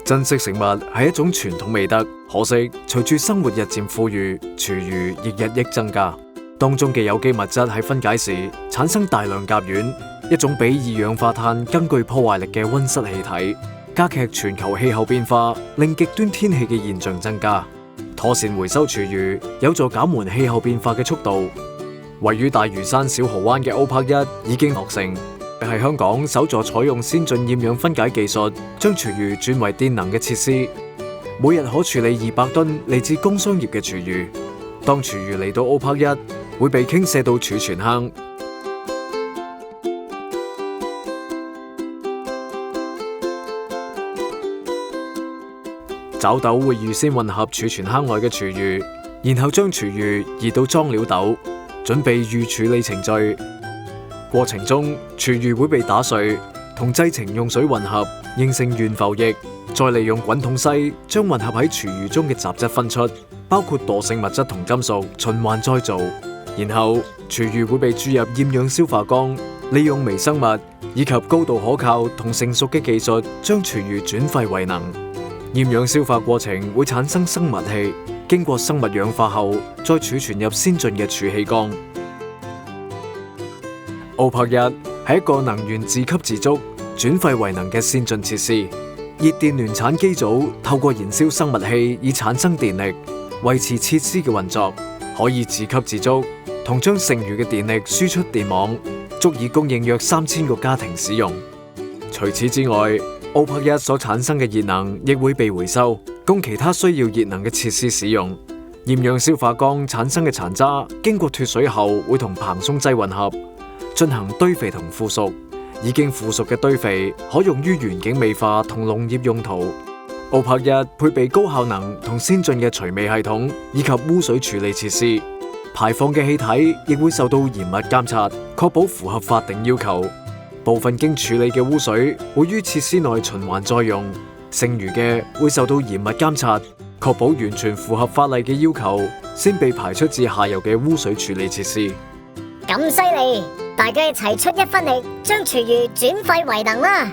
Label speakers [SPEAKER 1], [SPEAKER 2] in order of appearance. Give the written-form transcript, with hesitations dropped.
[SPEAKER 1] 珍惜食物係一種傳統美德，可惜隨住生活日漸富裕，廚餘亦日益增加。當中嘅有機物質喺分解時產生大量甲烷，一種比二氧化碳更具破壞力嘅溫室氣體，加劇全球氣候變化，令極端天氣嘅現象增加。妥善回收廚餘有助減緩氣候變化嘅速度。位於大嶼山小蠔灣嘅 O·PARK 1已經落成，係香港首座採用先進厭氧分解技術將廚餘轉為電能嘅設施，每日可處理200噸嚟自工商業嘅廚餘。當廚餘嚟到 O·PARK 1，會被傾瀉到儲存坑。爪斗會預先混合儲存坑內嘅廚餘，然後將廚餘移到裝料斗，準備預處理程序。過程中，廚餘會被打碎，同製程用水混合，形成懸浮液，再利用滾筒篩將混合喺廚餘中嘅雜質分出，包括惰性物質同金屬，循環再造。然後廚餘會被注入厭氧消化缸，利用微生物以及高度可靠同成熟嘅技術，將廚餘轉廢為能。厭氧消化過程會產生生物氣，經過生物氧化後，再儲存入先進嘅儲氣缸。O·PARK 1係一個能源自給自足、轉廢為能嘅先進設施。熱電聯產機組透過燃燒生物氣以產生電力，維持設施嘅運作，可以自給自足，同將剩餘嘅電力輸出電網，足以供應約3000個家庭使用。除此之外，O·PARK 1所產生嘅熱能亦會被回收，供其他需要熱能嘅設施使用。厭氧消化缸產生嘅殘渣，經過脫水後會同蓬鬆劑混合，進行堆肥同附屬。已經附屬嘅堆肥可用於園景美化同農業用途。O·PARK 1配備高效能同先進嘅除味系統以及污水處理設施，排放嘅氣體亦會受到嚴密監察，確保符合法定要求。部分經處理嘅污水會於設施內循環再用，剩餘嘅會受到嚴密監察，確保完全符合法例嘅要求，先被排出至下游嘅污水處理設施。
[SPEAKER 2] 咁犀利，大家一齊出一分力，將廚餘轉廢為能啦！